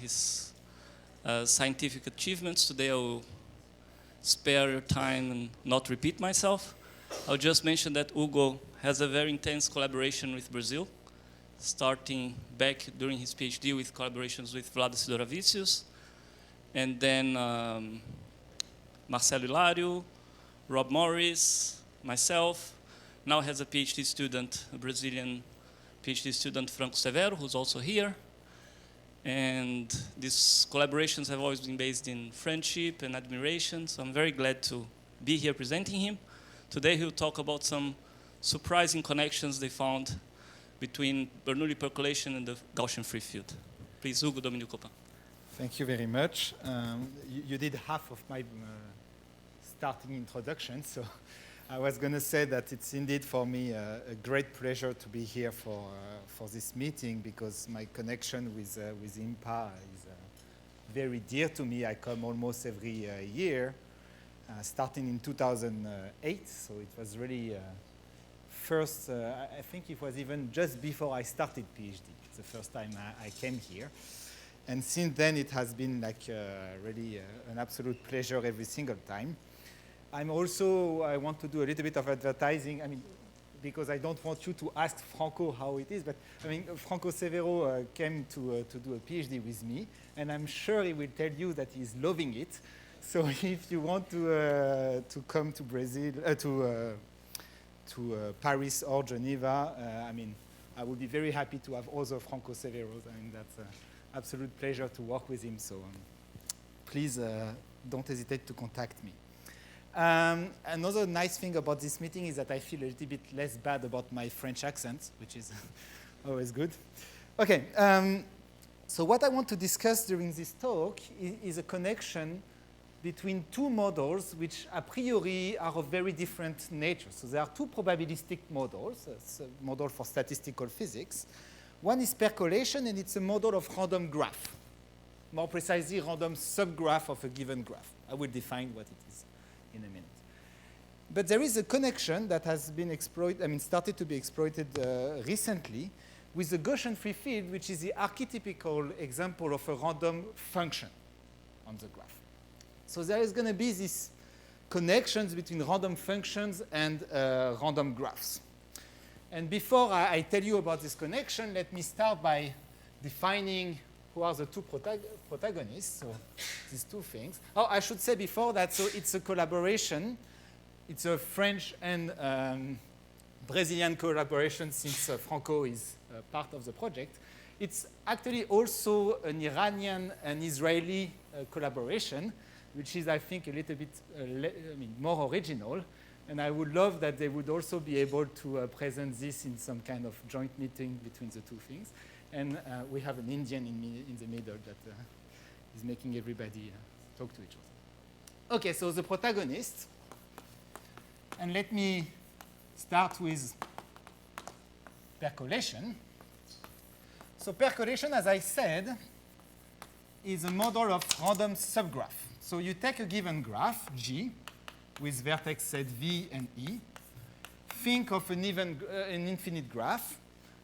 his scientific achievements. Today I will spare your time and not repeat myself. I'll just mention that Hugo has a very intense collaboration with Brazil, starting back during his PhD with collaborations with Vlado Sidoravicius, and then Marcelo Hilário, Rob Morris, myself. Now has a PhD student, a Brazilian PhD student, Franco Severo, who's also here. And these collaborations have always been based in friendship and admiration, so I'm very glad to be here presenting him. Today he'll talk about some surprising connections they found between Bernoulli Percolation and the Gaussian free field. Please, Hugo Duminil-Copin. Thank you very much. You did half of my starting introduction, so I was going to say that it's indeed for me a great pleasure to be here for this meeting, because my connection with IMPA is very dear to me. I come almost every year, starting in 2008, so it was really first, I think it was even just before I started PhD, the first time I came here. And since then, it has been like really an absolute pleasure every single time. I want to do a little bit of advertising, because I don't want you to ask Franco how it is, but Franco Severo came to do a PhD with me, and I'm sure he will tell you that he's loving it. So if you want to come to Brazil, to Paris or Geneva, I would be very happy to have other Franco Severos. That's an absolute pleasure to work with him. So please don't hesitate to contact me. Another nice thing about this meeting is that I feel a little bit less bad about my French accent, which is always good. Okay, so what I want to discuss during this talk is a connection between two models which a priori are of very different nature. So there are two probabilistic models. It's a model for statistical physics. One is percolation, and it's a model of random graph. More precisely, random subgraph of a given graph. I will define what it is in a minute. But there is a connection that has been started to be exploited recently with the Gaussian free field, which is the archetypical example of a random function on the graph. So there is going to be these connections between random functions and random graphs. And before I tell you about this connection, let me start by defining who are the two protagonists, so these two things. Oh, I should say before that, so it's a collaboration. It's a French and Brazilian collaboration, since Franco is part of the project. It's actually also an Iranian and Israeli collaboration, which is, I think, a little bit more original. And I would love that they would also be able to present this in some kind of joint meeting between the two things. And we have an Indian in the middle that is making everybody talk to each other. Okay, so the protagonist. And let me start with percolation. So percolation, as I said, is a model of random subgraph. So you take a given graph, G, with vertex set V and E. Think of an infinite graph,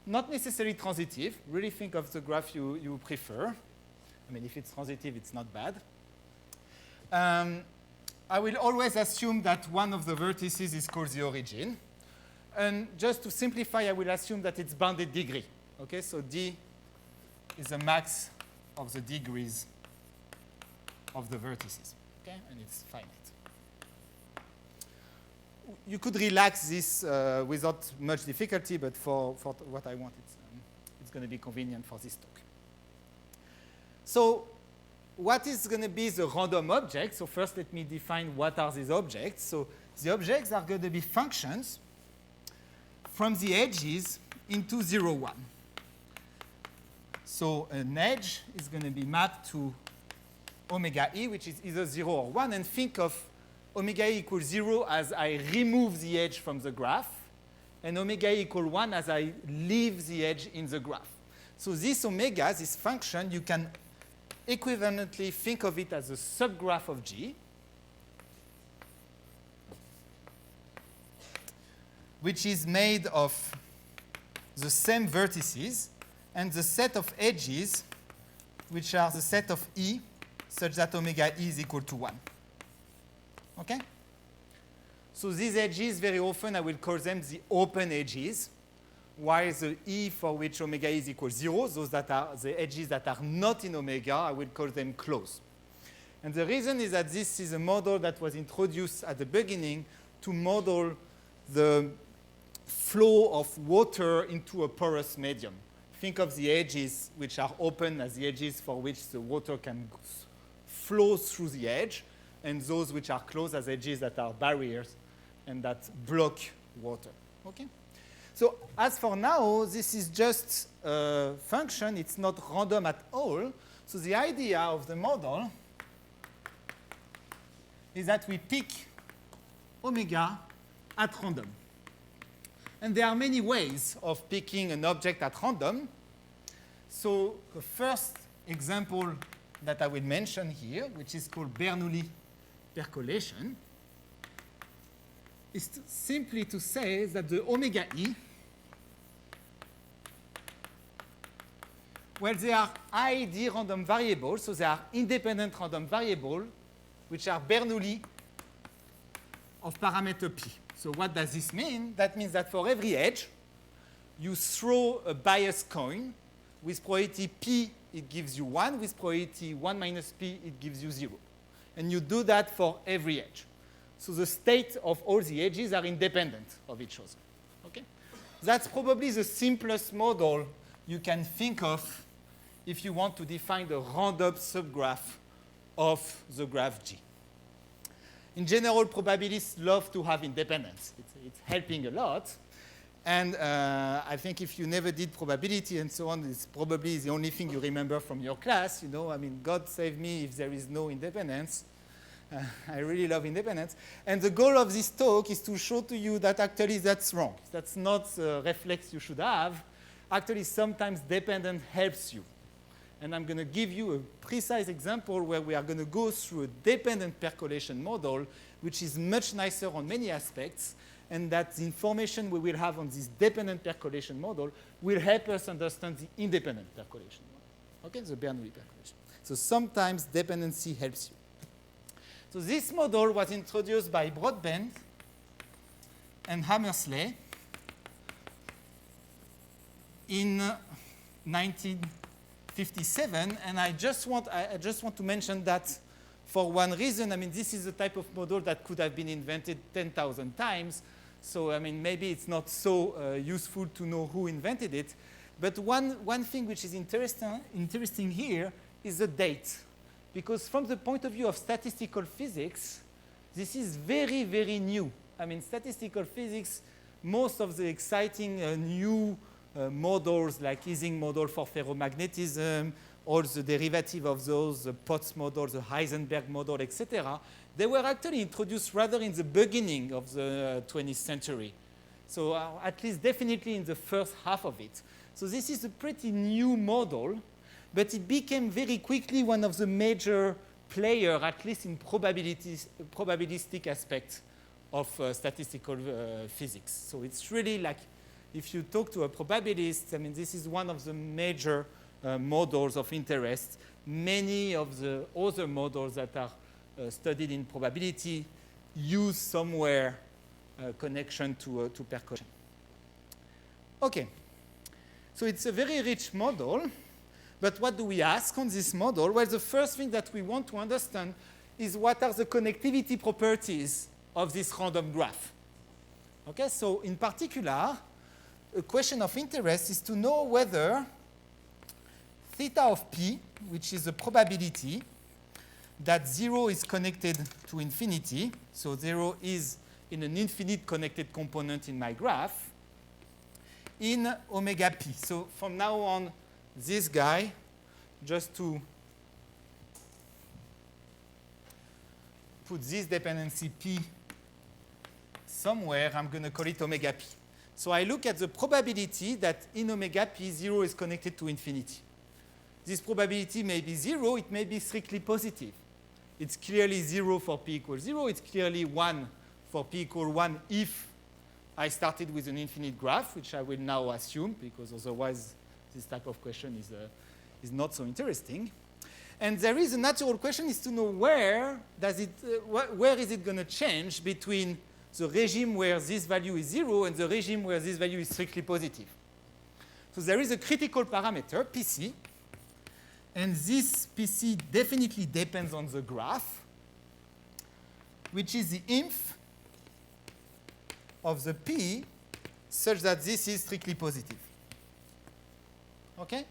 not necessarily transitive. Really think of the graph you prefer. If it's transitive, it's not bad. I will always assume that one of the vertices is called the origin. And just to simplify, I will assume that it's bounded degree. Okay, so D is the max of the degrees of the vertices. Okay, and it's finite. You could relax this without much difficulty, but for what I want, it's going to be convenient for this talk. So what is going to be the random object? So first, let me define what are these objects. So the objects are going to be functions from the edges into 0, 1. So an edge is going to be mapped to omega e, which is either 0 or 1. And think of omega e equals 0 as I remove the edge from the graph, and omega e equals 1 as I leave the edge in the graph. So this omega, this function, you can equivalently think of it as a subgraph of G, which is made of the same vertices and the set of edges which are the set of E such that omega E is equal to 1. Okay? So these edges, very often I will call them the open edges, while the E for which omega E is equal to 0, those that are the edges that are not in omega, I will call them closed. And the reason is that this is a model that was introduced at the beginning to model the flow of water into a porous medium. Think of the edges which are open as the edges for which the water can flow through the edge, and those which are closed as edges that are barriers and that block water. Okay? So as for now, this is just a function. It's not random at all. So the idea of the model is that we pick omega at random. And there are many ways of picking an object at random. So the first example that I will mention here, which is called Bernoulli Calculation, is simply to say that the omega E, well, they are ID random variables, so they are independent random variables, which are Bernoulli of parameter P. So what does this mean? That means that for every edge, you throw a biased coin. With probability P, it gives you 1. With probability 1 minus P, it gives you 0. And you do that for every edge. So the state of all the edges are independent of each other. Okay? That's probably the simplest model you can think of if you want to define the random subgraph of the graph G. In general, probabilists love to have independence. It's helping a lot. And I think if you never did probability and so on, it's probably the only thing you remember from your class. You know, I mean, God save me if there is no independence. I really love independence. And the goal of this talk is to show to you that actually that's wrong. That's not the reflex you should have. Actually, sometimes dependence helps you. And I'm going to give you a precise example where we are going to go through a dependent percolation model, which is much nicer on many aspects, and that the information we will have on this dependent percolation model will help us understand the independent percolation model. Okay, the Bernoulli percolation. So sometimes dependency helps you. So this model was introduced by Broadbent and Hammersley in 1957, and I just want to mention that for one reason. I mean, this is a type of model that could have been invented 10,000 times. So, I mean, maybe it's not so useful to know who invented it. But one thing which is interesting here is the date. Because from the point of view of statistical physics, this is very, very new. I mean, statistical physics, most of the exciting new models like Ising model for ferromagnetism, all the derivative of those, the Potts model, the Heisenberg model, etc., they were actually introduced rather in the beginning of the 20th century. So at least definitely in the first half of it. So this is a pretty new model, but it became very quickly one of the major players, at least in probabilistic aspects of statistical physics. So it's really like, if you talk to a probabilist, I mean, this is one of the major models of interest. Many of the other models that are studied in probability use somewhere connection to percolation. Okay, so it's a very rich model, but what do we ask on this model? Well, the first thing that we want to understand is what are the connectivity properties of this random graph. Okay, so in particular, a question of interest is to know whether theta of p, which is the probability that 0 is connected to infinity, so 0 is in an infinite connected component in my graph, in omega p. So from now on, this guy, just to put this dependency p somewhere, I'm going to call it omega p. So I look at the probability that in omega p, 0 is connected to infinity. This probability may be 0, it may be strictly positive. It's clearly 0 for p equals 0. It's clearly 1 for p equals 1 if I started with an infinite graph, which I will now assume, because otherwise this type of question is not so interesting. And there is a natural question is to know where is it going to change between the regime where this value is 0 and the regime where this value is strictly positive. So there is a critical parameter, PC, and this PC definitely depends on the graph, which is the inf of the P such that this is strictly positive. Okay?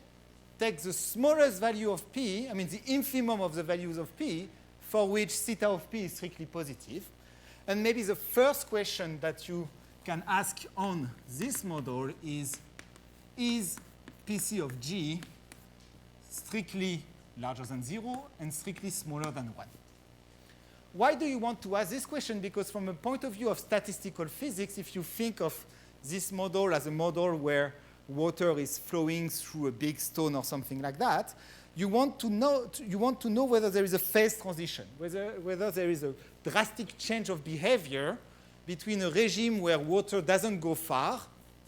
Take the smallest value of P, I mean the infimum of the values of P, for which theta of P is strictly positive. And maybe the first question that you can ask on this model is PC of G strictly larger than 0 and strictly smaller than 1? Why do you want to ask this question? Because from a point of view of statistical physics, if you think of this model as a model where water is flowing through a big stone or something like that, you want to know whether there is a phase transition, whether there is a drastic change of behavior between a regime where water doesn't go far,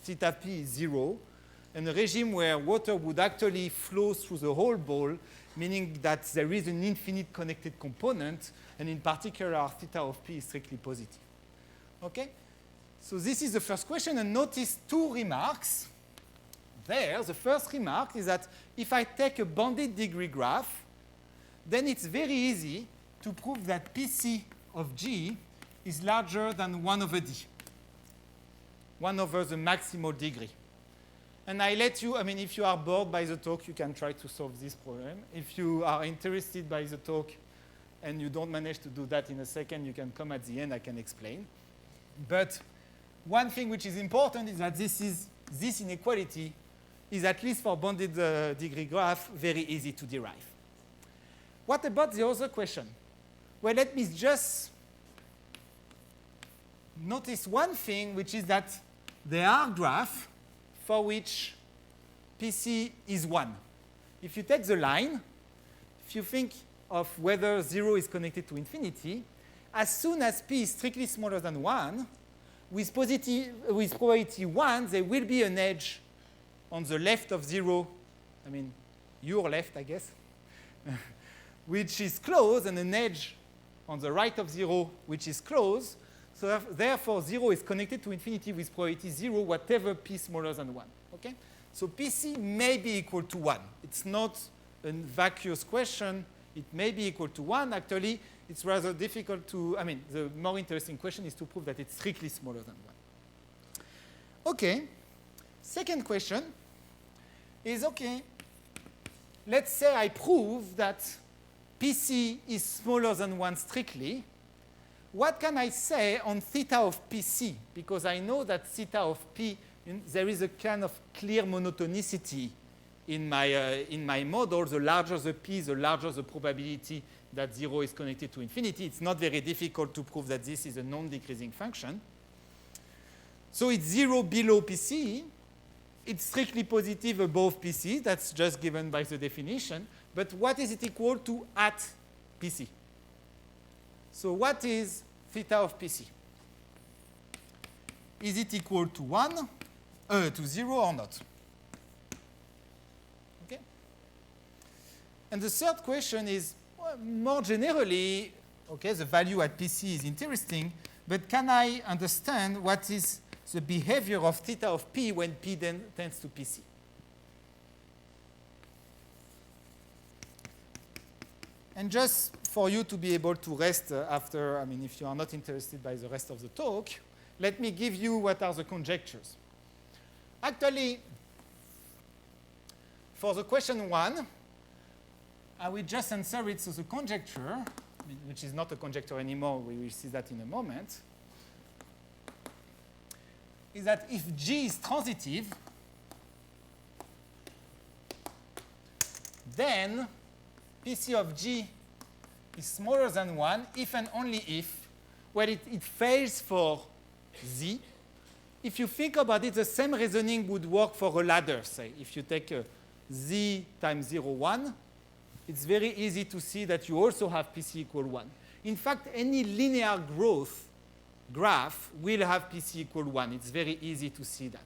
theta p is 0, and a regime where water would actually flow through the whole ball, meaning that there is an infinite connected component, and in particular, theta of p is strictly positive. Okay? So this is the first question, and notice two remarks there. The first remark is that if I take a bounded degree graph, then it's very easy to prove that PC of G is larger than 1 over D, 1 over the maximal degree. And I let you, I mean, if you are bored by the talk, you can try to solve this problem. If you are interested by the talk and you don't manage to do that in a second, you can come at the end, I can explain. But one thing which is important is that this inequality is, at least for bounded degree graph, very easy to derive. What about the other question? Well, let me just notice one thing, which is that there are graphs for which PC is 1. If you take the line, if you think of whether 0 is connected to infinity, as soon as P is strictly smaller than 1, with probability 1, there will be an edge on the left of 0, I mean, your left, I guess, which is closed, and an edge on the right of 0, which is closed. So therefore, 0 is connected to infinity with probability 0, whatever p smaller than 1. Okay? So PC may be equal to 1. It's not a vacuous question. It may be equal to 1. Actually, it's rather difficult to, I mean, the more interesting question is to prove that it's strictly smaller than 1. Okay. Second question is, okay, let's say I prove that PC is smaller than 1 strictly. What can I say on theta of PC? Because I know that theta of P, there is a kind of clear monotonicity in my model. The larger the P, the larger the probability that 0 is connected to infinity. It's not very difficult to prove that this is a non-decreasing function. So it's 0 below PC. It's strictly positive above PC. That's just given by the definition. But what is it equal to at PC? So what is theta of PC? Is it equal to 1, to 0 or not? Okay. And the third question is, well, more generally, okay, the value at PC is interesting, but can I understand what is the behavior of theta of P when P then tends to PC? And just for you to be able to rest after, I mean, if you are not interested by the rest of the talk, let me give you what are the conjectures. Actually, for the question 1, I will just answer it. So the conjecture, which is not a conjecture anymore, we will see that in a moment, is that if G is transitive, then PC of G is smaller than 1 if and only if, well, it fails for Z. If you think about it, the same reasoning would work for a ladder, say. If you take a Z times 0, 1, it's very easy to see that you also have PC equal 1. In fact, any linear growth graph will have PC equal 1. It's very easy to see that.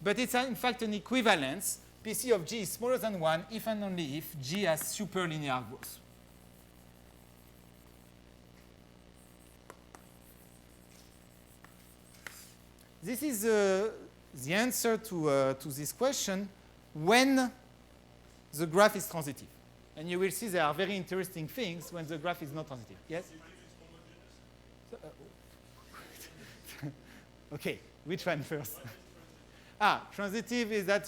But it's, in fact, an equivalence PC of G is smaller than 1 if and only if G has superlinear growth. This is the answer to this question when the graph is transitive. And you will see there are very interesting things when the graph is not transitive. Yes? Okay, which one first? Transitive is that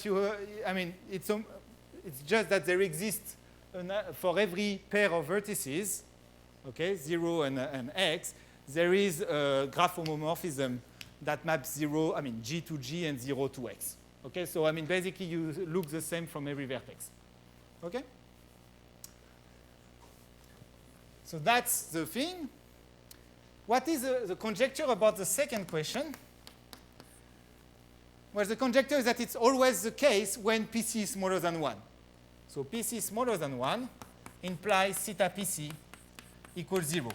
it's just that there exists for every pair of vertices, okay, 0 and x, there is a graph homomorphism that maps G to G and 0 to x. Okay, so basically you look the same from every vertex. Okay? So that's the thing. What is the conjecture about the second question? Well, the conjecture is that it's always the case when PC is smaller than 1. So PC smaller than 1 implies theta PC equals 0.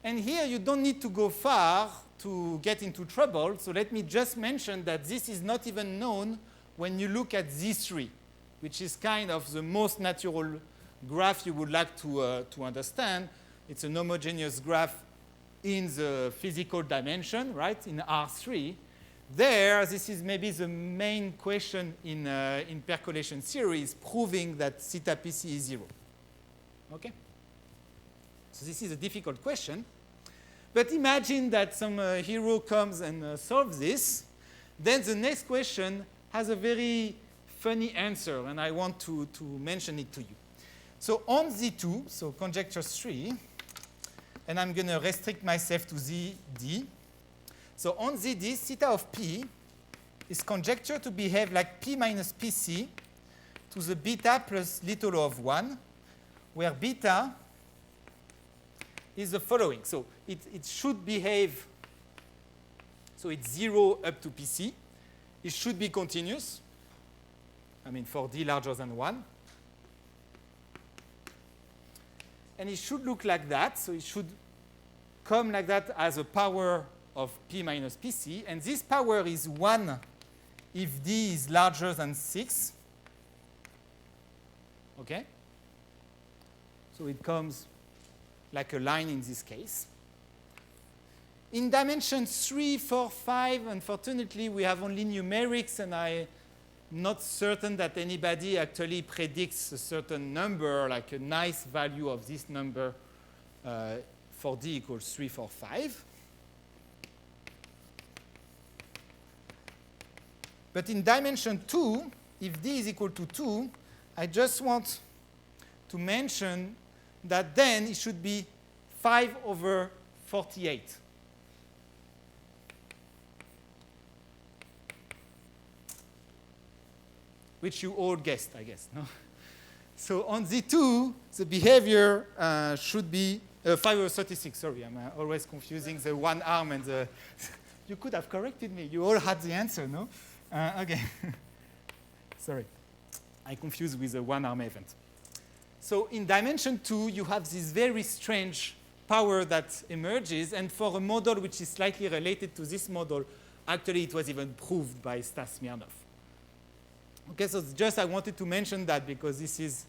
And here you don't need to go far to get into trouble. So let me just mention that this is not even known when you look at Z3, which is kind of the most natural graph you would like to understand. It's an homogeneous graph in the physical dimension, right, in R3. There, this is maybe the main question in percolation theory, is proving that theta PC is 0. Okay? So this is a difficult question. But imagine that some hero comes and solves this. Then the next question has a very funny answer, and I want to mention it to you. So on Z2, so conjecture 3, and I'm going to restrict myself to ZD. So on ZD, theta of P is conjectured to behave like P minus PC to the beta plus little o of 1, where beta is the following. So it should behave, so it's 0 up to PC. It should be continuous, for D larger than 1. And it should look like that. So it should come like that as a power of P minus PC. And this power is 1 if D is larger than 6. Okay? So it comes like a line in this case. In dimension 3, 4, 5, unfortunately, we have only numerics, and I'm not certain that anybody actually predicts a certain number, like a nice value of this number for D equals 3, 4, 5. But in dimension 2, if D is equal to 2, I just want to mention that then it should be 5 over 48. Which you all guessed, I guess. No? So on Z2, the behavior should be 5 over 36. Sorry, I'm always confusing the one arm and the... You could have corrected me. You all had the answer, no? Okay. Sorry. I confused with the one-arm event. So in dimension 2, you have this very strange power that emerges. And for a model which is slightly related to this model, actually it was even proved by Stas Smirnov. Okay, so just I wanted to mention that because this is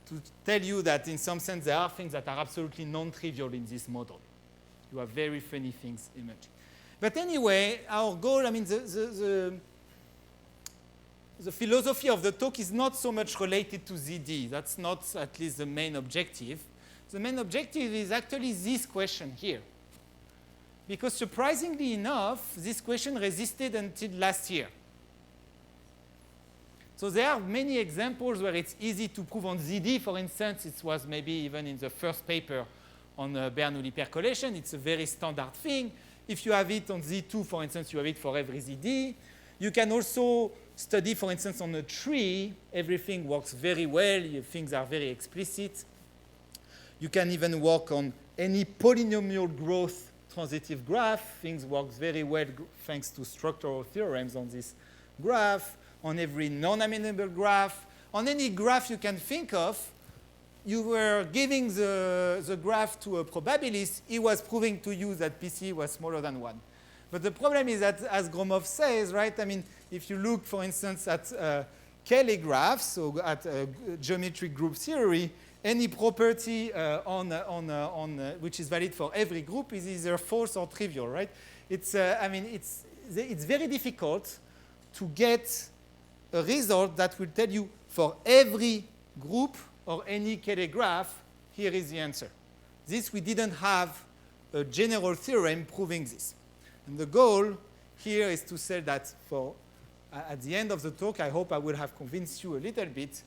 to tell you that in some sense there are things that are absolutely non-trivial in this model. You have very funny things emerging. But anyway, our goal, the philosophy of the talk is not so much related to ZD. That's not at least the main objective. The main objective is actually this question here. Because surprisingly enough, this question resisted until last year. So there are many examples where it's easy to prove on ZD. For instance, it was maybe even in the first paper on Bernoulli Calculation. It's a very standard thing. If you have it on Z2, for instance, you have it for every ZD. You can also study, for instance, on a tree. Everything works very well. Things are very explicit. You can even work on any polynomial growth transitive graph. Things work very well thanks to structural theorems on this graph. On every non-amenable graph, on any graph you can think of, you were giving the graph to a probabilist. He was proving to you that PC was smaller than 1. But the problem is that, as Gromov says, right, if you look, for instance, at Cayley graph, so at geometric group theory, any property which is valid for every group is either false or trivial, right? It's, I mean, it's very difficult to get a result that will tell you for every group or any Cayley graph, here is the answer. This, we didn't have a general theorem proving this. And the goal here is to say that for, at the end of the talk, I hope I will have convinced you a little bit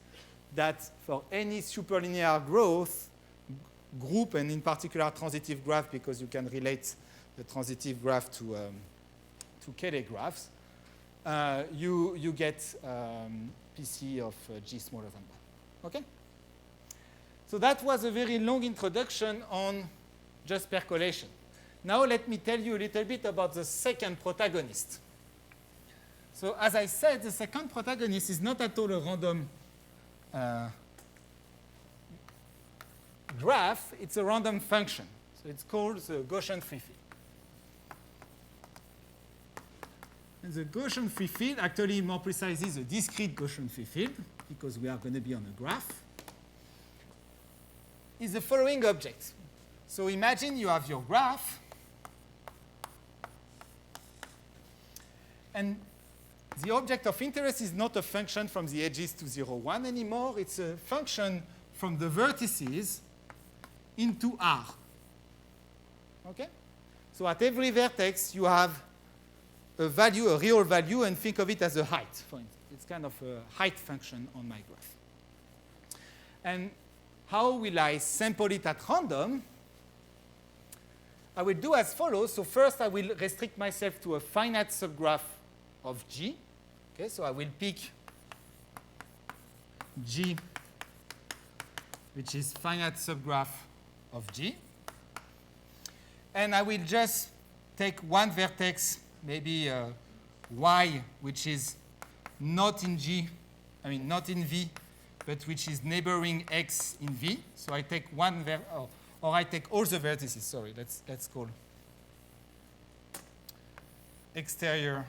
that for any superlinear growth group, and in particular transitive graph, because you can relate the transitive graph to Cayley graphs, you get PC of G smaller than 1. Okay? So that was a very long introduction on just percolation. Now let me tell you a little bit about the second protagonist. So as I said, the second protagonist is not at all a random graph. It's a random function. So it's called the Gaussian free field. And the Gaussian free field, actually more precisely the discrete Gaussian free field, because we are going to be on a graph, is the following object. So imagine you have your graph, and the object of interest is not a function from the edges to 0, 1 anymore. It's a function from the vertices into R. Okay? So at every vertex, you have a value, a real value, and think of it as a height, for instance. It's kind of a height function on my graph. And how will I sample it at random? I will do as follows. So first, I will restrict myself to a finite subgraph of G. Okay, so I will pick G, which is finite subgraph of G. And I will just take one vertex, maybe Y, which is not in G, I mean not in V, but which is neighboring X in V. So I take one or I take all the vertices. Sorry, let's call exterior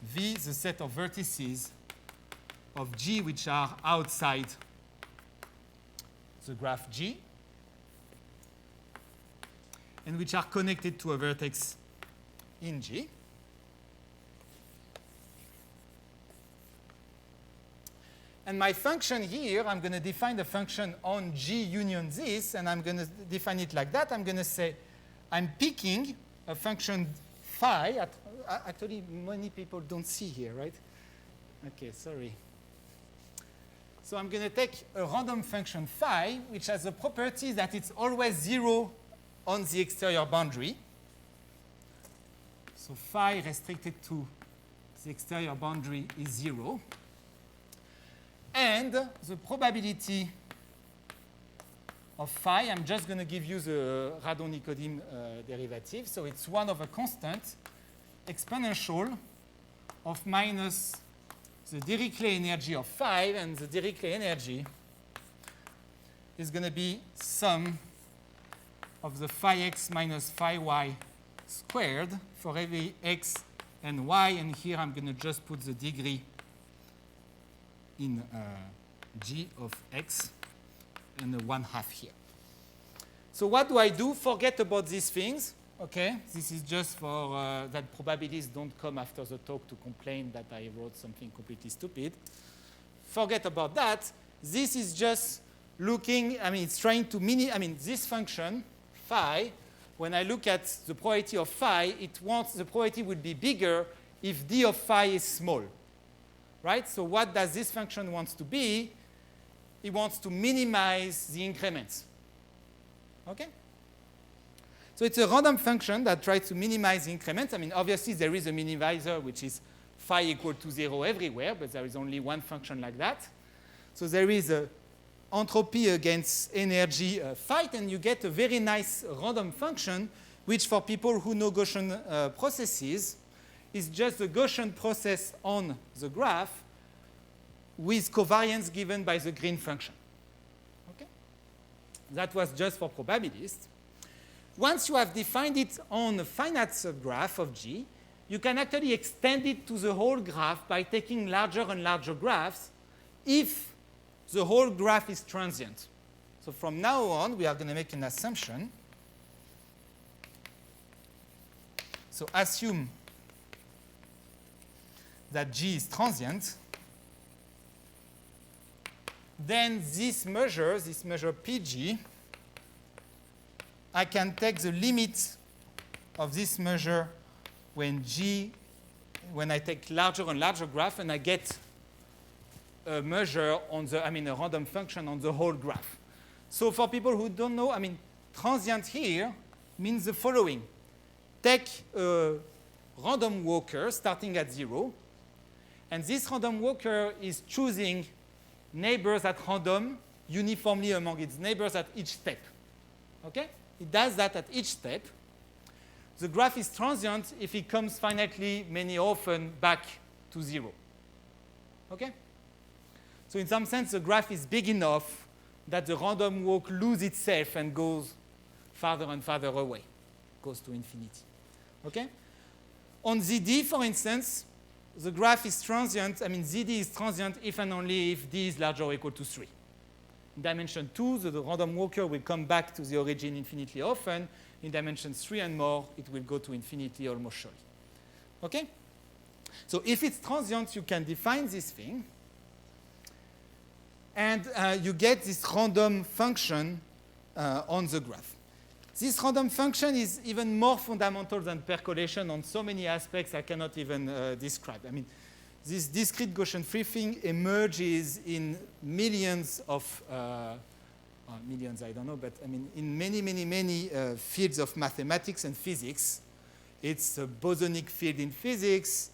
V the set of vertices of G which are outside the graph G and which are connected to a vertex in G. And my function here, I'm going to define the function on G union this, and I'm going to define it like that. I'm going to say I'm picking a function phi. Actually, many people don't see here, right? Okay, sorry. So I'm going to take a random function phi, which has the property that it's always 0 on the exterior boundary. So phi restricted to the exterior boundary is 0. And the probability of phi, I'm just going to give you the Radon-Nikodym derivative. So it's 1 over constant exponential of minus the Dirichlet energy of phi, and the Dirichlet energy is going to be sum of the phi x minus phi y squared for every x and y. And here I'm going to just put the degree in G of x and the 1/2 here. So what do I do? Forget about these things. Okay, this is just for that probabilities don't come after the talk to complain that I wrote something completely stupid. Forget about that. This is just looking, I mean, it's trying to this function, phi, when I look at the probability of phi, the probability would be bigger if d of phi is small. Right? So what does this function want to be? It wants to minimize the increments. Okay? So it's a random function that tries to minimize the increments. I mean, obviously, there is a minimizer, which is phi equal to 0 everywhere, but there is only one function like that. So there is a entropy against energy fight, and you get a very nice random function, which for people who know Gaussian processes, is just the Gaussian process on the graph with covariance given by the green function. Okay? That was just for probabilists. Once you have defined it on a finite subgraph of G, you can actually extend it to the whole graph by taking larger and larger graphs if the whole graph is transient. So from now on, we are going to make an assumption. So assume that G is transient. Then this measure PG, I can take the limit of this measure when I take larger and larger graph, and I get a measure on the, a random function on the whole graph. So for people who don't know, transient here means the following. Take a random walker starting at 0, and this random walker is choosing neighbors at random uniformly among its neighbors at each step. Okay? It does that at each step. The graph is transient if it comes finitely many often back to 0. Okay? So in some sense, the graph is big enough that the random walk loses itself and goes farther and farther away, goes to infinity. Okay? On ZD, for instance, the graph is transient. ZD is transient if and only if D is larger or equal to 3. In dimension 2, the random walker will come back to the origin infinitely often. In dimension 3 and more, it will go to infinity almost surely. Okay? So if it's transient, you can define this thing. And you get this random function on the graph. This random function is even more fundamental than percolation on so many aspects I cannot even describe. This discrete Gaussian free thing emerges in millions of, millions I don't know, but in many, many, many fields of mathematics and physics. It's a bosonic field in physics.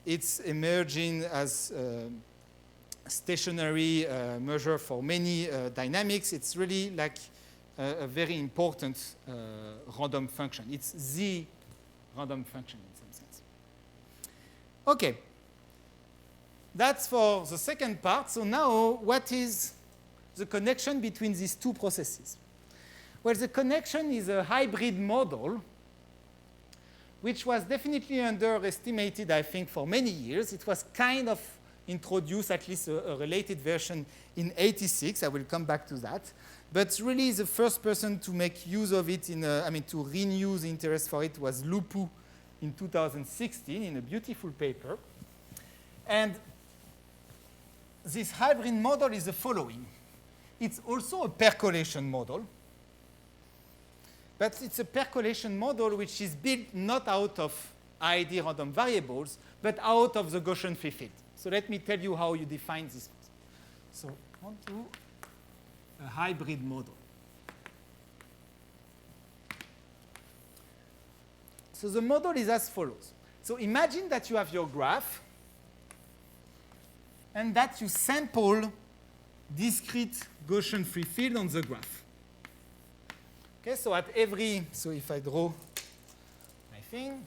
It's emerging as stationary measure for many dynamics. It's really like a very important random function. It's the random function in some sense. Okay. That's for the second part. So now, what is the connection between these two processes? Well, the connection is a hybrid model, which was definitely underestimated, I think, for many years. It was kind of introduced, at least a related version, in '86. I will come back to that. But really, the first person to make use of it, to renew the interest for it, was Lupu in 2016 in a beautiful paper. And this hybrid model is the following. It's also a percolation model. But it's a percolation model which is built not out of ID random variables, but out of the Gaussian free field. So let me tell you how you define this. So on to a hybrid model. So the model is as follows. So imagine that you have your graph and that you sample discrete Gaussian free field on the graph. Okay, so if I draw my thing,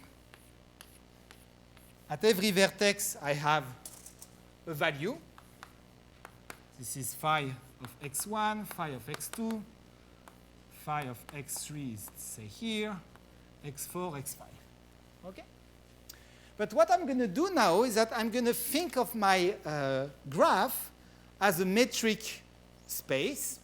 at every vertex I have a value. This is phi of x1, phi of x2, phi of x3 is, say, here, x4, x5. Okay? But what I'm going to do now is that I'm going to think of my graph as a metric space.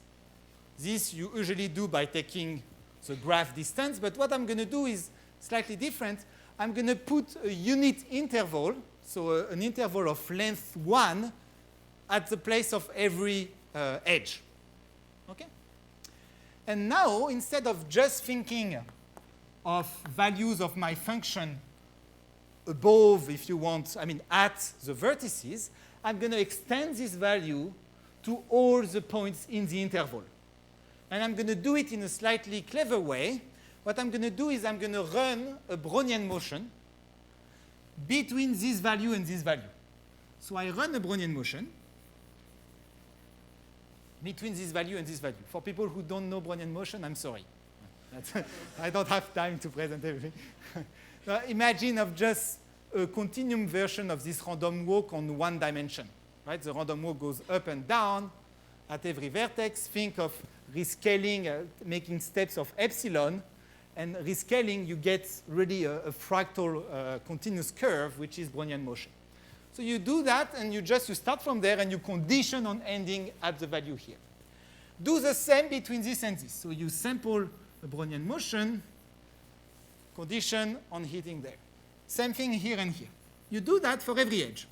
This you usually do by taking the graph distance, but what I'm going to do is slightly different. I'm going to put a unit interval, so an interval of length 1, at the place of every edge. Okay? And now, instead of just thinking of values of my function above, if you want, at the vertices, I'm going to extend this value to all the points in the interval. And I'm going to do it in a slightly clever way. What I'm going to do is I'm going to run a Brownian motion between this value and this value. So I run a Brownian motion between this value and this value. For people who don't know Brownian motion, I'm sorry. I don't have time to present everything. Now, imagine of just a continuum version of this random walk on one dimension. Right? The random walk goes up and down at every vertex. Think of rescaling, making steps of epsilon. And rescaling, you get really a fractal continuous curve, which is Brownian motion. So you do that, and you start from there, and you condition on ending at the value here. Do the same between this and this. So you sample the Brownian motion, condition on hitting there. Same thing here and here. You do that for every edge.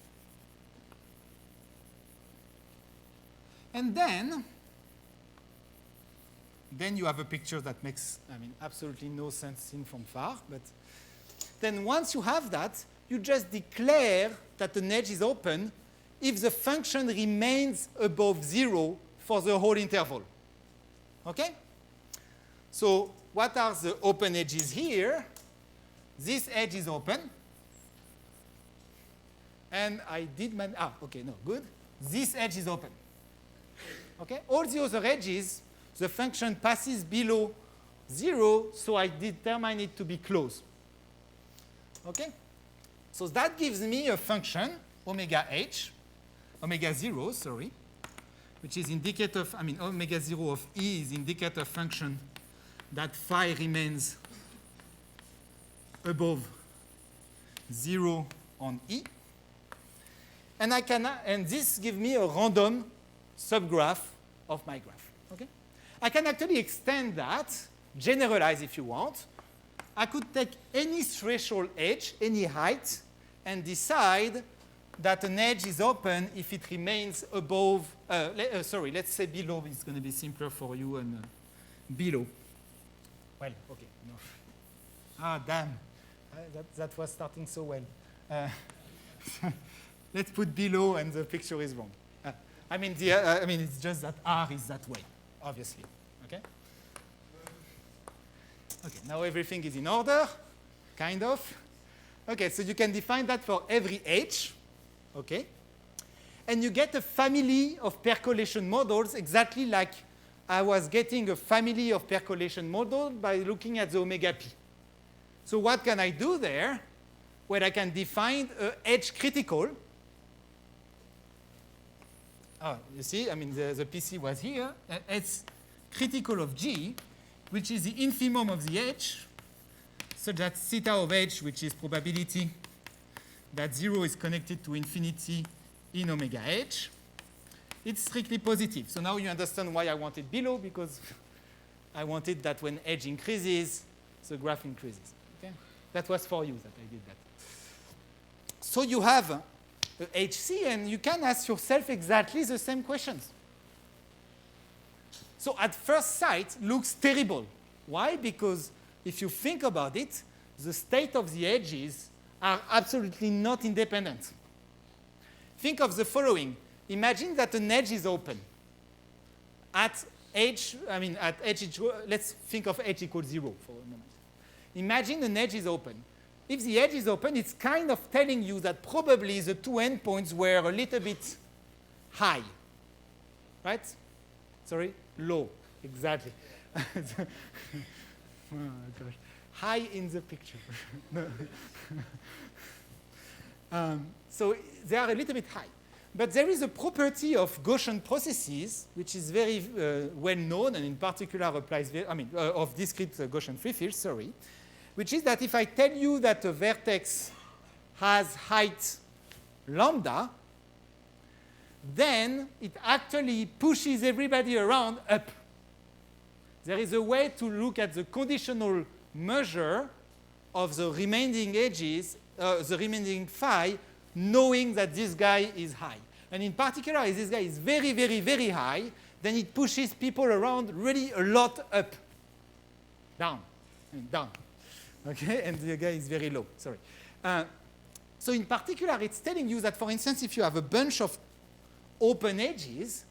And then you have a picture that makes, absolutely no sense seen from far. But then once you have that, you just declare that an edge is open if the function remains above 0 for the whole interval. Okay? So what are the open edges here? This edge is open. And I did good. This edge is open. Okay? All the other edges, the function passes below 0, so I determine it to be closed. Okay? So that gives me a function, omega 0, which is indicator of, omega 0 of E is indicator function that phi remains above 0 on E. And this gives me a random subgraph of my graph. Okay? I can actually extend that, generalize if you want. I could take any threshold edge, any height, and decide that an edge is open if it remains above, let's say below. It's going to be simpler for you, and below. Well, okay. No. Ah, damn. That was starting so well. Let's put below, and the picture is wrong. It's just that R is that way, obviously. Okay? Okay, now everything is in order, kind of. Okay, so you can define that for every H. Okay? And you get a family of percolation models exactly like I was getting a family of percolation models by looking at the omega p. So what can I do there? Well, I can define a H critical. Oh, you see, the PC was here. It's critical of G, which is the infimum of the H, such that theta of H, which is probability that 0 is connected to infinity in omega H, it's strictly positive. So now you understand why I want it below, because I wanted that when H increases, the graph increases. Okay? That was for you that I did that. So you have HC, and you can ask yourself exactly the same questions. So at first sight, looks terrible. Why? Because if you think about it, the state of the edges are absolutely not independent. Think of the following. Imagine that an edge is open. At H, let's think of H equals 0 for a moment. Imagine an edge is open. If the edge is open, it's kind of telling you that probably the two endpoints were a little bit high. Right? Sorry? Low. Exactly. Oh, gosh. High in the picture. So they are a little bit high. But there is a property of Gaussian processes, which is very well known, and in particular applies, of discrete Gaussian free fields, sorry, which is that if I tell you that a vertex has height lambda, then it actually pushes everybody around up. There is a way to look at the conditional measure of the remaining edges, the remaining phi, knowing that this guy is high. And in particular, if this guy is very, very, very high, then it pushes people around really a lot up. Down. And down. Okay? And the guy is very low. Sorry. So in particular, it's telling you that, for instance, if you have a bunch of open edges,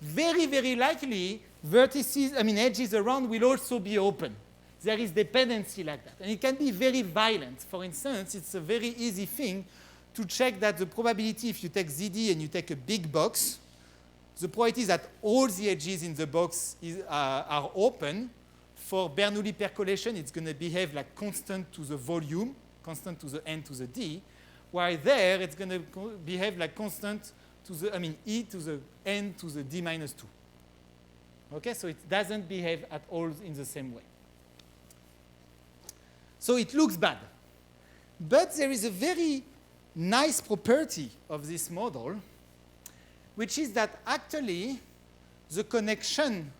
very, very likely vertices, edges around will also be open. There is dependency like that. And it can be very violent. For instance, it's a very easy thing to check that the probability, if you take ZD and you take a big box, the probability is that all the edges in the box are open. For Bernoulli Calculation, it's going to behave like constant to the volume, constant to the n to the d, while there it's going to behave like constant to the, e to the n to the d minus 2. Okay, so it doesn't behave at all in the same way. So it looks bad. But there is a very nice property of this model, which is that actually the connection,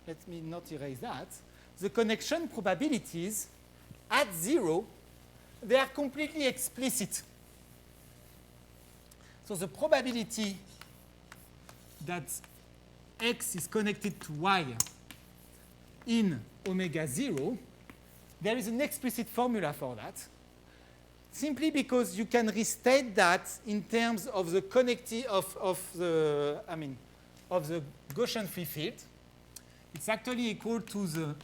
let me not erase that, the connection probabilities at 0, they are completely explicit. So the probability that x is connected to y in omega 0, there is an explicit formula for that, simply because you can restate that in terms of the of the Gaussian free field. It's actually equal to the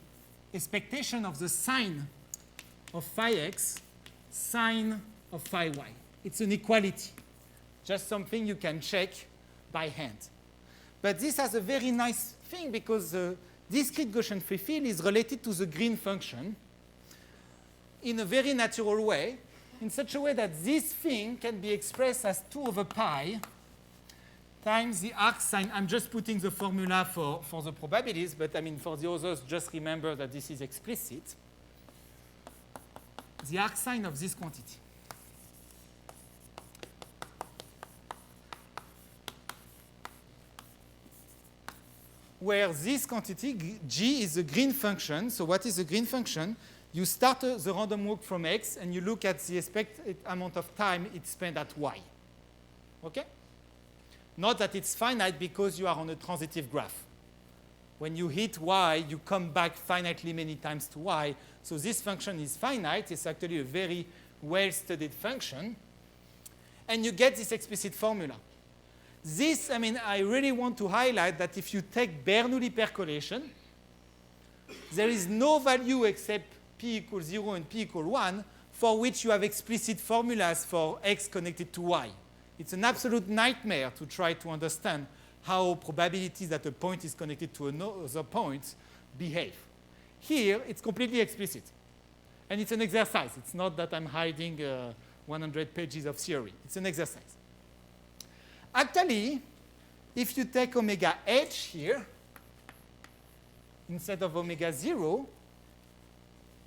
expectation of the sine of phi x, sine of phi y. It's an equality, just something you can check by hand. But this has a very nice thing because the discrete Gaussian free field is related to the green function in a very natural way, in such a way that this thing can be expressed as 2 over pi times the arc sine. I'm just putting the formula for the probabilities, but I mean for the others, just remember that this is explicit. The arc sine of this quantity. Where this quantity, g, is the green function. So what is the green function? You start the random walk from x, and you look at the expected amount of time it spent at y. Okay? Not that it's finite because you are on a transitive graph. When you hit y, you come back finitely many times to y. So this function is finite. It's actually a very well-studied function. And you get this explicit formula. This, I mean, I really want to highlight that if you take Bernoulli percolation, there is no value except p equals 0 and p equals 1 for which you have explicit formulas for x connected to y. It's an absolute nightmare to try to understand how probabilities that a point is connected to another point behave. Here, it's completely explicit. And it's an exercise. It's not that I'm hiding 100 pages of theory. It's an exercise. Actually, if you take omega h here, instead of omega 0,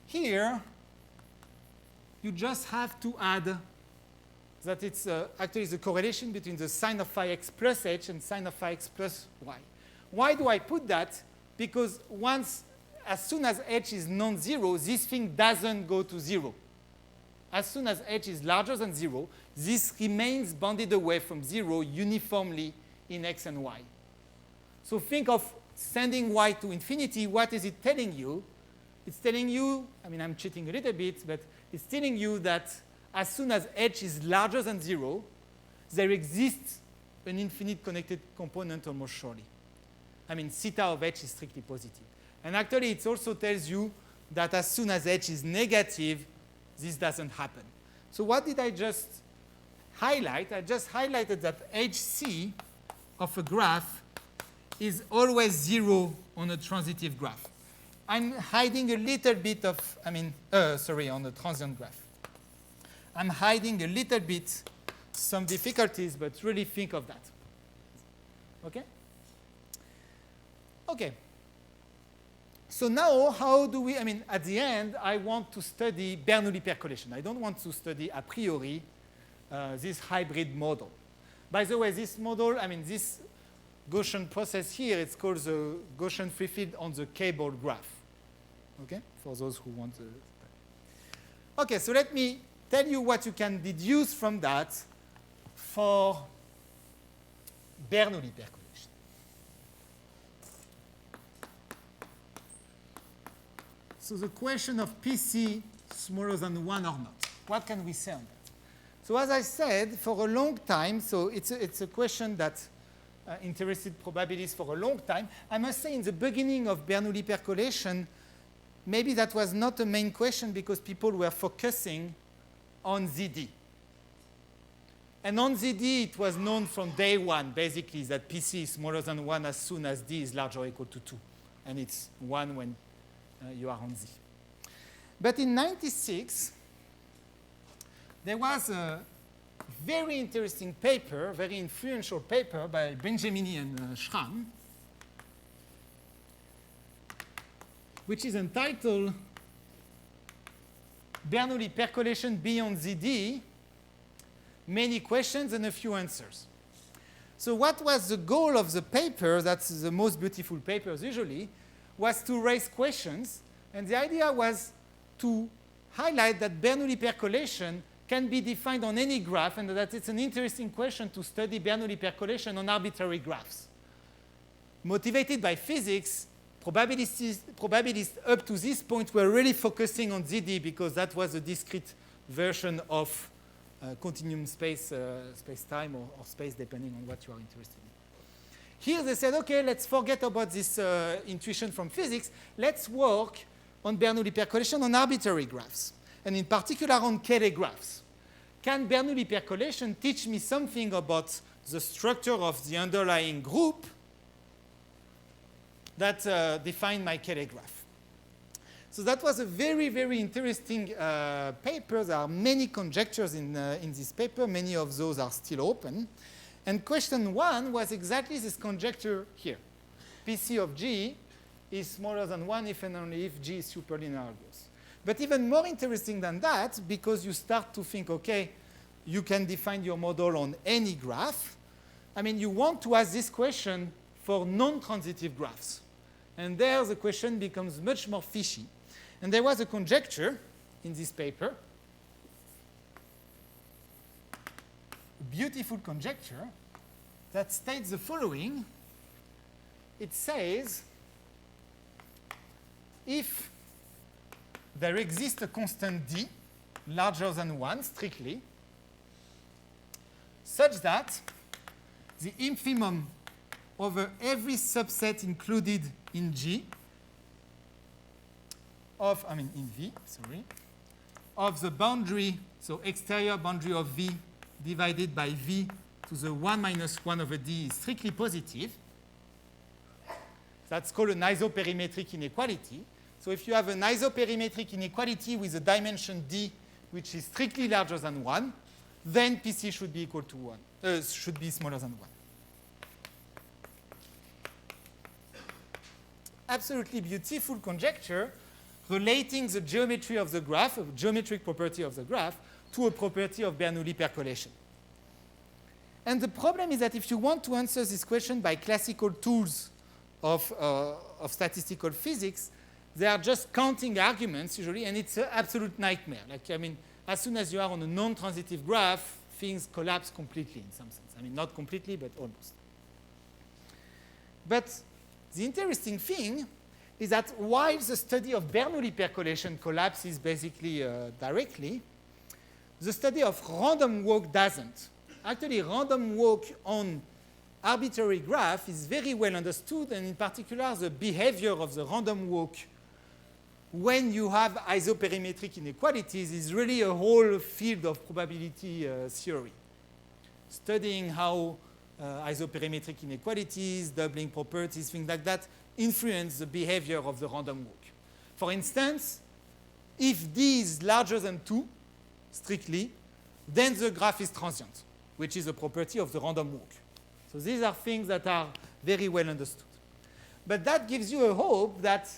here, you just have to add that it's actually the correlation between the sine of phi x plus h and sine of phi x plus y. Why do I put that? Because as soon as h is non-zero, this thing doesn't go to 0. As soon as h is larger than 0, this remains bounded away from 0 uniformly in x and y. So think of sending y to infinity. What is it telling you? It's telling you, I mean, I'm cheating a little bit, but it's telling you that as soon as h is larger than 0, there exists an infinite connected component almost surely. I mean, theta of h is strictly positive. And actually, it also tells you that as soon as h is negative, this doesn't happen. So what did I just highlight? I just highlighted that hc of a graph is always 0 on a transitive graph. I'm hiding a little bit of, on the transient graph. I'm hiding a little bit some difficulties, but really think of that. Okay? Okay. So now, how do we, at the end, I want to study Bernoulli percolation. I don't want to study a priori this hybrid model. By the way, this model, this Gaussian process here, it's called the Gaussian free field on the K-ball graph. Okay? For those who want to. Okay, so let me tell you what you can deduce from that for Bernoulli percolation. So the question of PC smaller than 1 or not. What can we say on that? So as I said, for a long time, so it's a question that interested probabilities for a long time. I must say in the beginning of Bernoulli percolation, maybe that was not a main question because people were focusing on ZD. And on ZD, it was known from day one, basically, that PC is smaller than 1 as soon as D is larger or equal to 2. And it's 1 when you are on Z. But in 1996, there was a very interesting paper, very influential paper by Benjamini and Schramm, which is entitled Bernoulli percolation beyond ZD, many questions and a few answers. So what was the goal of the paper, that's the most beautiful papers usually, was to raise questions. And the idea was to highlight that Bernoulli percolation can be defined on any graph, and that it's an interesting question to study Bernoulli percolation on arbitrary graphs. Motivated by physics, probabilists up to this point were really focusing on ZD because that was a discrete version of continuum space, space-time or space, depending on what you are interested in. Here they said, okay, let's forget about this intuition from physics. Let's work on Bernoulli percolation on arbitrary graphs, and in particular on Cayley graphs. Can Bernoulli percolation teach me something about the structure of the underlying group that define my Cayley graph? So that was a very, very interesting paper. There are many conjectures in this paper. Many of those are still open. And question 1 was exactly this conjecture here. PC of G is smaller than 1 if and only if G is superly analogous. But even more interesting than that, because you start to think, okay, you can define your model on any graph. I mean, you want to ask this question for non-transitive graphs. And there the question becomes much more fishy. And there was a conjecture in this paper, a beautiful conjecture that states the following. It says, if there exists a constant d larger than 1 strictly, such that the infimum over every subset included in G of, in V, sorry, of the boundary, so exterior boundary of V divided by V to the 1 minus 1 over D is strictly positive. That's called an isoperimetric inequality. So if you have an isoperimetric inequality with a dimension D which is strictly larger than 1, then PC should be equal to 1, should be smaller than 1. Absolutely beautiful conjecture relating the geometry of the graph, a geometric property of the graph, to a property of Bernoulli percolation. And the problem is that if you want to answer this question by classical tools of statistical physics, they are just counting arguments usually, and it's an absolute nightmare. As soon as you are on a non-transitive graph, things collapse completely in some sense. Not completely, but almost. But the interesting thing is that while the study of Bernoulli percolation collapses basically directly, the study of random walk doesn't. Actually, random walk on arbitrary graph is very well understood, and in particular, the behavior of the random walk when you have isoperimetric inequalities is really a whole field of probability theory. Studying how isoperimetric inequalities, doubling properties, things like that, influence the behavior of the random walk. For instance, if D is larger than 2, strictly, then the graph is transient, which is a property of the random walk. So these are things that are very well understood. But that gives you a hope that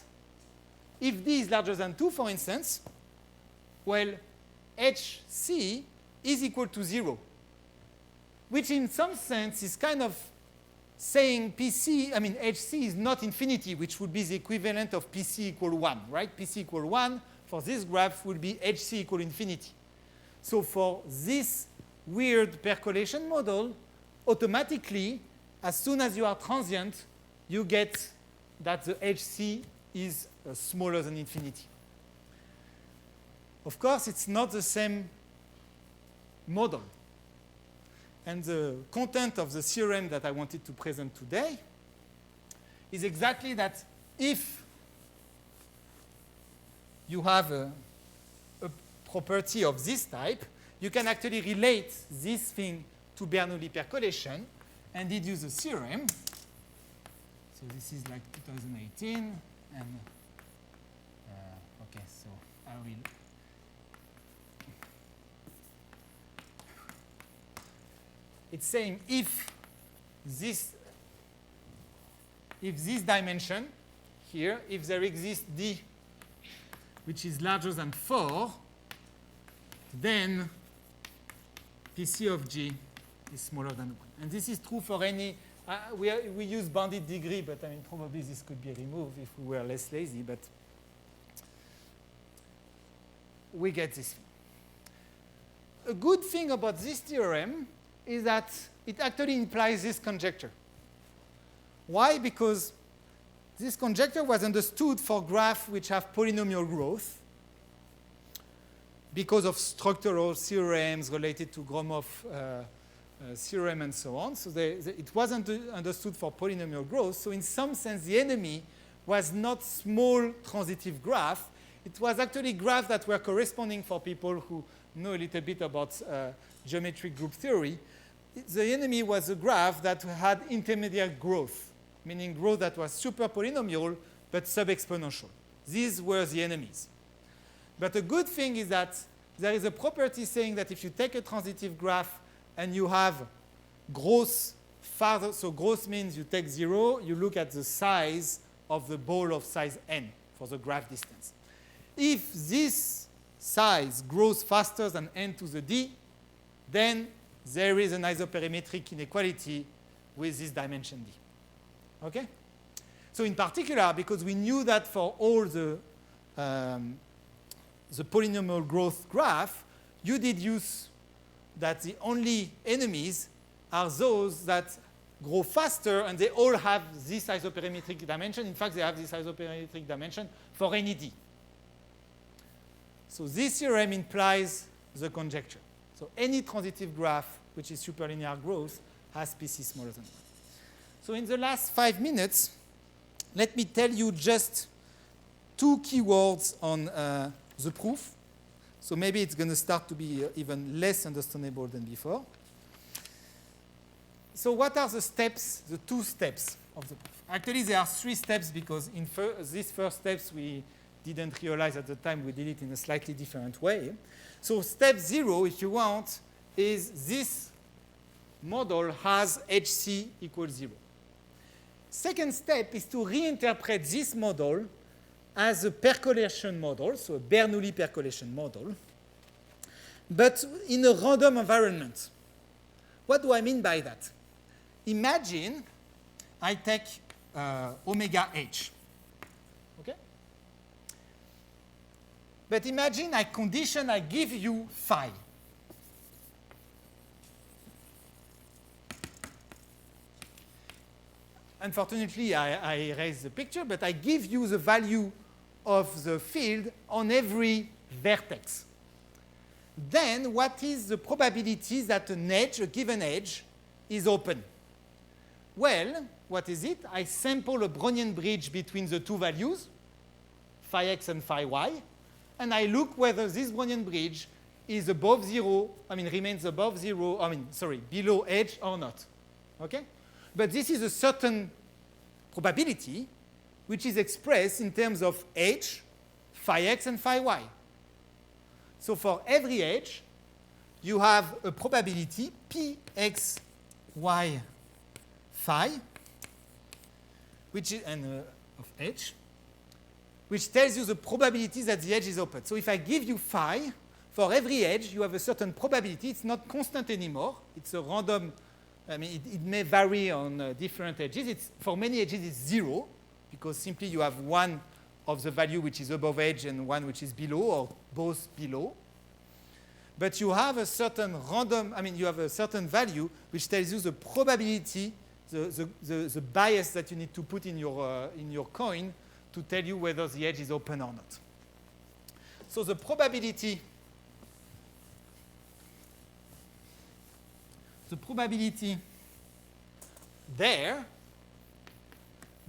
if D is larger than 2, for instance, well, HC is equal to 0, which in some sense is kind of saying HC is not infinity, which would be the equivalent of PC equal 1, right? PC equal 1 for this graph would be HC equal infinity. So for this weird percolation model, automatically, as soon as you are transient, you get that the HC is smaller than infinity. Of course, it's not the same model. And the content of the theorem that I wanted to present today is exactly that if you have a property of this type, you can actually relate this thing to Bernoulli percolation and deduce a theorem. So this is like 2018. And okay, so I will. It's saying if this dimension here, if there exists D which is larger than 4, then PC of G is smaller than 1. And this is true for any, we use bounded degree, but I mean, probably this could be removed if we were less lazy, but we get this thing. A good thing about this theorem is that it actually implies this conjecture. Why? Because this conjecture was understood for graphs which have polynomial growth because of structural theorems related to Gromov theorem and so on. So it wasn't understood for polynomial growth. So in some sense, the enemy was not small transitive graph. It was actually graphs that were corresponding for people who know a little bit about geometric group theory. The enemy was a graph that had intermediate growth, meaning growth that was super polynomial but sub-exponential. These were the enemies. But the good thing is that there is a property saying that if you take a transitive graph and you have growth farther, so growth means you take 0, you look at the size of the ball of size n for the graph distance. If this size grows faster than n to the d, then there is an isoparametric inequality with this dimension d. Okay? So in particular, because we knew that for all the polynomial growth graph, you deduce that the only enemies are those that grow faster, and they all have this isoparametric dimension. In fact, they have this isoparametric dimension for any d. So this theorem implies the conjecture. So any transitive graph which is superlinear growth has PC smaller than 1. So in the last 5 minutes, let me tell you just 2 keywords on the proof. So maybe it's going to start to be even less understandable than before. So what are the steps, the 2 steps of the proof? Actually, there are 3 steps because in these first steps we didn't realize at the time we did it in a slightly different way. So step 0, if you want, is this model has HC equals 0. Second step is to reinterpret this model as a percolation model, so a Bernoulli percolation model, but in a random environment. What do I mean by that? Imagine I take omega h. Okay? But imagine I give you phi. Unfortunately, I erased the picture, but I give you the value of the field on every vertex. Then what is the probability that an edge, a given edge, is open? Well, what is it? I sample a Brownian bridge between the 2 values, phi x and phi y, and I look whether this Brownian bridge is above 0, remains above 0, below edge or not. Okay? But this is a certain probability which is expressed in terms of h, phi x, and phi y. So for every edge, you have a probability p x y phi, which is of h, which tells you the probability that the edge is open. So if I give you phi, for every edge, you have a certain probability. It's not constant anymore. It's a random. It may vary on different edges. For many edges, it's 0, because simply you have one of the value which is above edge and one which is below, or both below. But you have a certain you have a certain value which tells you the probability, the bias that you need to put in your coin to tell you whether the edge is open or not. So the probability there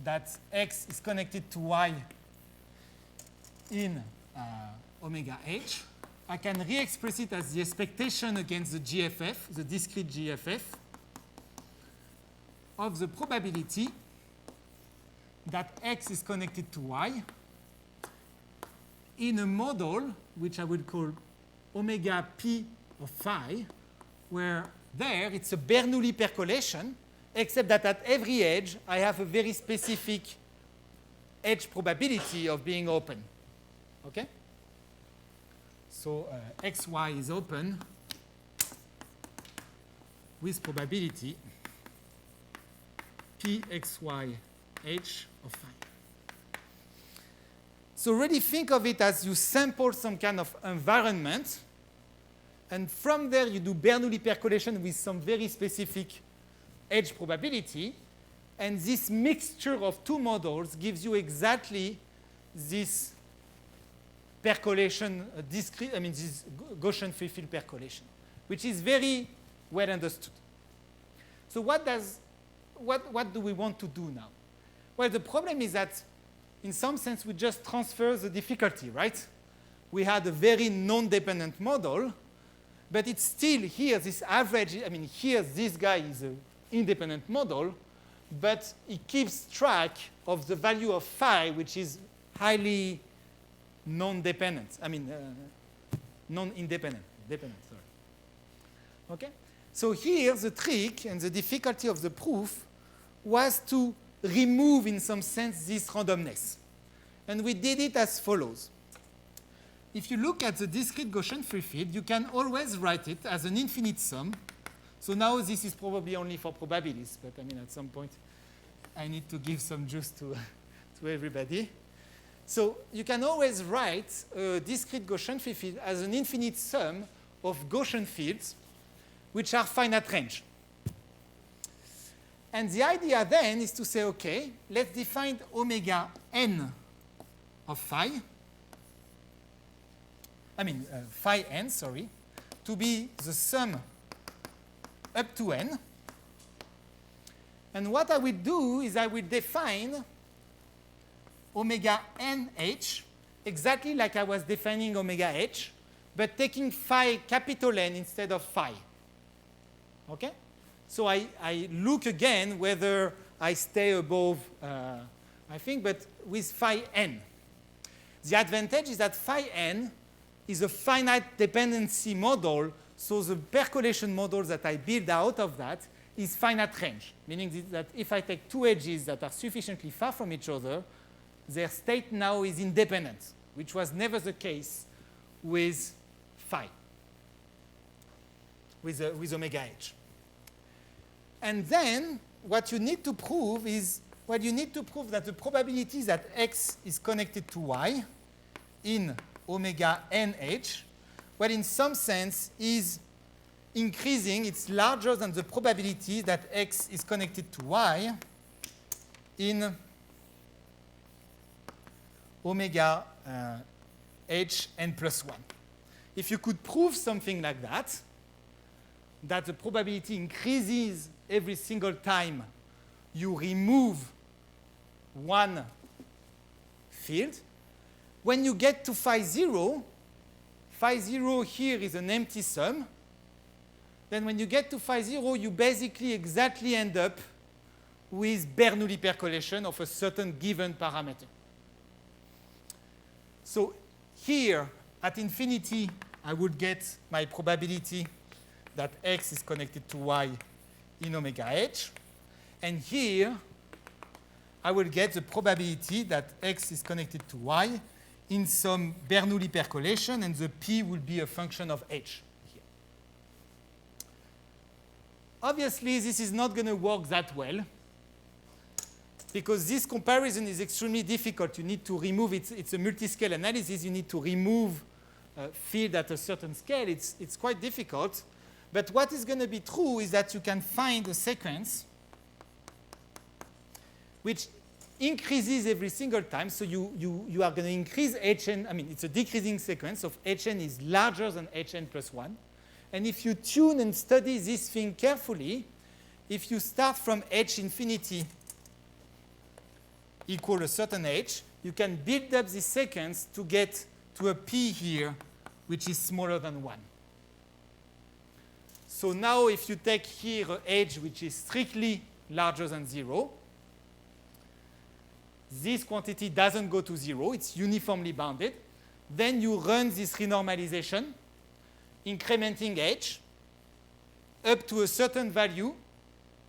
that x is connected to y in omega h, I can re-express it as the expectation against the GFF, the discrete GFF, of the probability that x is connected to y in a model which I would call omega p of phi, where there it's a Bernoulli percolation, except that at every edge I have a very specific edge probability of being open. Okay? So xy is open with probability pxy h of phi. So really think of it as you sample some kind of environment, and from there you do Bernoulli percolation with some very specific edge probability, and this mixture of two models gives you exactly this percolation, this Gaussian free field percolation, which is very well understood. So what do we want to do now? Well, the problem is that in some sense we just transfer the difficulty, right? We had a very non-dependent model, but it's still here, this average, here this guy is an independent model, but it keeps track of the value of phi, which is highly non-dependent. Non-independent. Dependent, sorry. Okay? So here the trick and the difficulty of the proof was to remove, in some sense, this randomness. And we did it as follows. If you look at the discrete Gaussian free field, you can always write it as an infinite sum. So now this is probably only for probabilities, but at some point I need to give some juice to everybody. So you can always write a discrete Gaussian free field as an infinite sum of Gaussian fields which are finite range. And the idea then is to say, okay, let's define omega n of phi, phi n, sorry, to be the sum up to n. And what I will do is I will define omega nh exactly like I was defining omega h, but taking phi capital N instead of phi. Okay? So I look again whether I stay above, but with phi n. The advantage is that phi n is a finite dependency model, so the percolation model that I build out of that is finite range, meaning that if I take two edges that are sufficiently far from each other, their state now is independent, which was never the case with phi, with omega h. And then what you need to prove is, you need to prove that the probability that x is connected to y in omega nh, in some sense is increasing. It's larger than the probability that x is connected to y in omega h n plus 1. If you could prove something like that the probability increases every single time you remove one field, when you get to phi 0 here is an empty sum. Then when you get to phi 0, you basically exactly end up with Bernoulli percolation of a certain given parameter. So here, at infinity, I would get my probability that x is connected to y in omega h. And here, I will get the probability that x is connected to y in some Bernoulli percolation, and the p will be a function of h here. Obviously, this is not going to work that well, because this comparison is extremely difficult. You need to remove it. It's a multi-scale analysis. You need to remove field at a certain scale. It's quite difficult. But what is going to be true is that you can find a sequence which increases every single time. So you are going to increase Hn. It's a decreasing sequence of Hn is larger than Hn plus 1. And if you tune and study this thing carefully, if you start from h infinity equal a certain h, you can build up this sequence to get to a p here, which is smaller than 1. So now if you take here an edge which is strictly larger than 0, this quantity doesn't go to 0. It's uniformly bounded. Then you run this renormalization, incrementing h up to a certain value,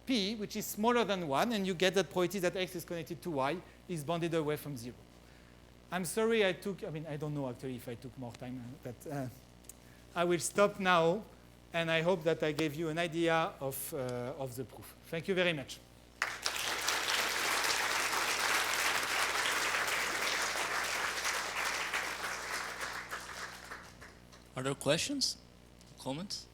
p, which is smaller than 1, and you get that probability that x is connected to y is bounded away from 0. I'm sorry I don't know actually if I took more time, but I will stop now, and I hope that I gave you an idea of the proof. Thank you very much. Are there questions, comments?